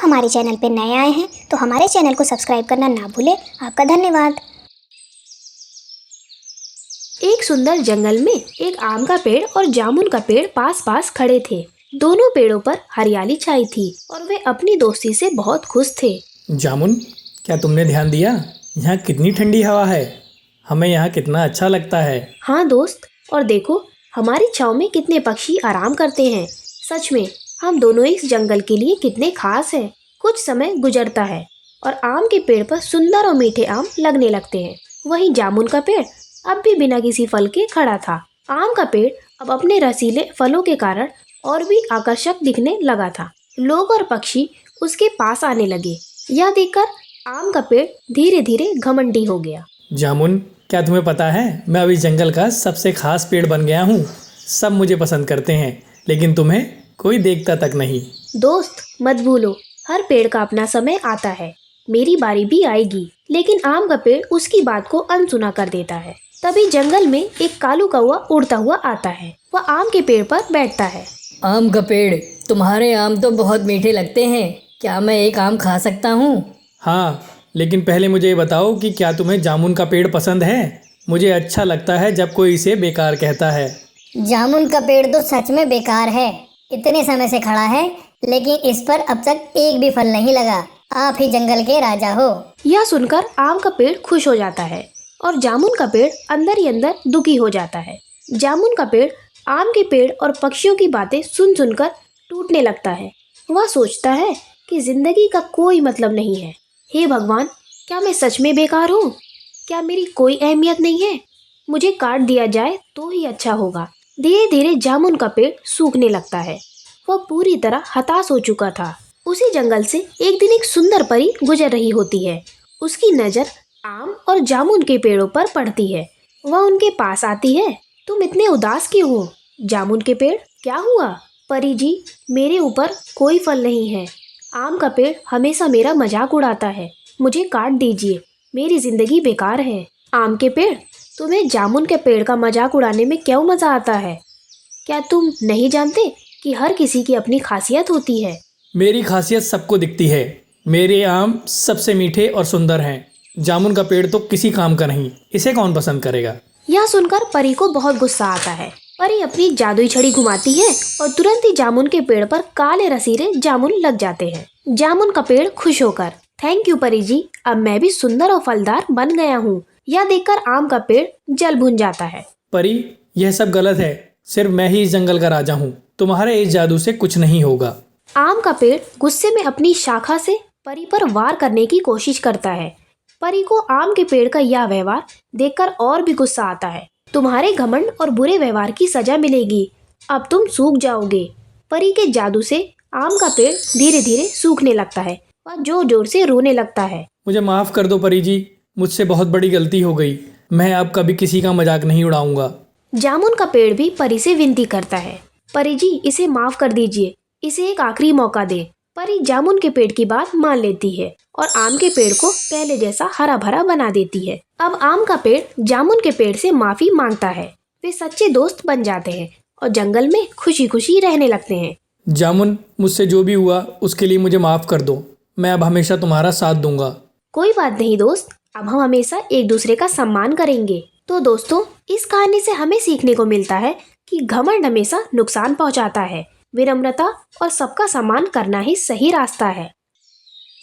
हमारे चैनल पर नए आए हैं तो हमारे चैनल को सब्सक्राइब करना ना भूलें। आपका धन्यवाद। एक सुंदर जंगल में एक आम का पेड़ और जामुन का पेड़ पास पास खड़े थे। दोनों पेड़ों पर हरियाली छाई थी और वे अपनी दोस्ती से बहुत खुश थे। जामुन, क्या तुमने ध्यान दिया यहाँ कितनी ठंडी हवा है? हमें यहाँ कितना अच्छा लगता है। हाँ दोस्त, और देखो हमारी छाँव में कितने पक्षी आराम करते हैं। सच में हम दोनों इस जंगल के लिए कितने खास हैं। कुछ समय गुजरता है और आम के पेड़ पर सुंदर और मीठे आम लगने लगते हैं। वहीं जामुन का पेड़ अब भी बिना किसी फल के खड़ा था। आम का पेड़ अब अपने रसीले फलों के कारण और भी आकर्षक दिखने लगा था। लोग और पक्षी उसके पास आने लगे। यह देखकर आम का पेड़ धीरे धीरे घमंडी हो गया। जामुन, क्या तुम्हें पता है मैं अभी जंगल का सबसे खास पेड़ बन गया हूँ। सब मुझे पसंद करते हैं लेकिन तुम्हें कोई देखता तक नहीं। दोस्त मत भूलो, हर पेड़ का अपना समय आता है। मेरी बारी भी आएगी। लेकिन आम का पेड़ उसकी बात को अनसुना कर देता है। तभी जंगल में एक कालू कौवा उड़ता हुआ आता है। वह आम के पेड़ पर बैठता है। आम का पेड़, तुम्हारे आम तो बहुत मीठे लगते हैं। क्या मैं एक आम खा सकता हूँ? हाँ, लेकिन पहले मुझे ये बताओ कि क्या तुम्हें जामुन का पेड़ पसंद है? मुझे अच्छा लगता है जब कोई इसे बेकार कहता है। जामुन का पेड़ तो सच में बेकार है। इतने समय से खड़ा है लेकिन इस पर अब तक एक भी फल नहीं लगा। आप ही जंगल के राजा हो। यह सुनकर आम का पेड़ खुश हो जाता है और जामुन का पेड़ अंदर ही अंदर दुखी हो जाता है। जामुन का पेड़ आम के पेड़ और पक्षियों की बातें सुन सुनकर टूटने लगता है। वह सोचता है कि जिंदगी का कोई मतलब नहीं है। हे भगवान, क्या मैं सच में बेकार हूँ? क्या मेरी कोई अहमियत नहीं है? मुझे काट दिया जाए तो ही अच्छा होगा। धीरे धीरे जामुन का पेड़ सूखने लगता है। वह पूरी तरह हताश हो चुका था। उसी जंगल से एक दिन एक सुंदर परी गुजर रही होती है। उसकी नज़र आम और जामुन के पेड़ों पर पड़ती है। वह उनके पास आती है। तुम इतने उदास क्यों हो? जामुन के पेड़, क्या हुआ? परी जी, मेरे ऊपर कोई फल नहीं है। आम का पेड़ हमेशा मेरा मजाक उड़ाता है। मुझे काट दीजिए, मेरी जिंदगी बेकार है। आम के पेड़, तुम्हें जामुन के पेड़ का मजाक उड़ाने में क्यों मजा आता है? क्या तुम नहीं जानते कि हर किसी की अपनी खासियत होती है? मेरी खासियत सबको दिखती है। मेरे आम सबसे मीठे और सुंदर हैं। जामुन का पेड़ तो किसी काम का नहीं, इसे कौन पसंद करेगा? यह सुनकर परी को बहुत गुस्सा आता है। परी अपनी जादुई छड़ी घुमाती है और तुरंत ही जामुन के पेड़ पर काले रसीले जामुन लग जाते हैं। जामुन का पेड़ खुश होकर, थैंक यू परी जी, अब मैं भी सुंदर और फलदार बन गया हूँ। यह देखकर आम का पेड़ जल भुन जाता है। परी, यह सब गलत है। सिर्फ मैं ही इस जंगल का राजा हूँ। तुम्हारे इस जादू से कुछ नहीं होगा। आम का पेड़ गुस्से में अपनी शाखा से परी पर वार करने की कोशिश करता है। परी को आम के पेड़ का यह व्यवहार देखकर और भी गुस्सा आता है। तुम्हारे घमंड और बुरे व्यवहार की सजा मिलेगी। अब तुम सूख जाओगे। परी के जादू से आम का पेड़ धीरे धीरे सूखने लगता है। वह जोर जोर से रोने लगता है। मुझे माफ़ कर दो परी जी, मुझसे बहुत बड़ी गलती हो गई। मैं अब कभी किसी का मजाक नहीं उड़ाऊंगा। जामुन का पेड़ भी परी से विनती करता है, परी जी इसे माफ कर दीजिए, इसे एक आखिरी मौका दे। परी जामुन के पेड़ की बात मान लेती है और आम के पेड़ को पहले जैसा हरा भरा बना देती है। अब आम का पेड़ जामुन के पेड़ से माफी मांगता है। वे सच्चे दोस्त बन जाते हैं और जंगल में खुशी खुशी रहने लगते हैं। जामुन, मुझसे जो भी हुआ उसके लिए मुझे माफ़ कर दो। मैं अब हमेशा तुम्हारा साथ दूंगा। कोई बात नहीं दोस्त, अब हम हमेशा एक दूसरे का सम्मान करेंगे। तो दोस्तों, इस कहानी से हमें सीखने को मिलता है कि घमंड हमेशा नुकसान पहुंचाता है। विनम्रता और सबका सम्मान करना ही सही रास्ता है।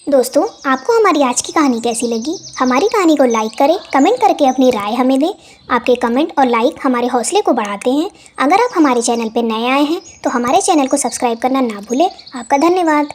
दोस्तों, आपको हमारी आज की कहानी कैसी लगी? हमारी कहानी को लाइक करें, कमेंट करके अपनी राय हमें दें। आपके कमेंट और लाइक हमारे हौसले को बढ़ाते हैं। अगर आप हमारे चैनल पर नए आए हैं तो हमारे चैनल को सब्सक्राइब करना ना भूलें। आपका धन्यवाद।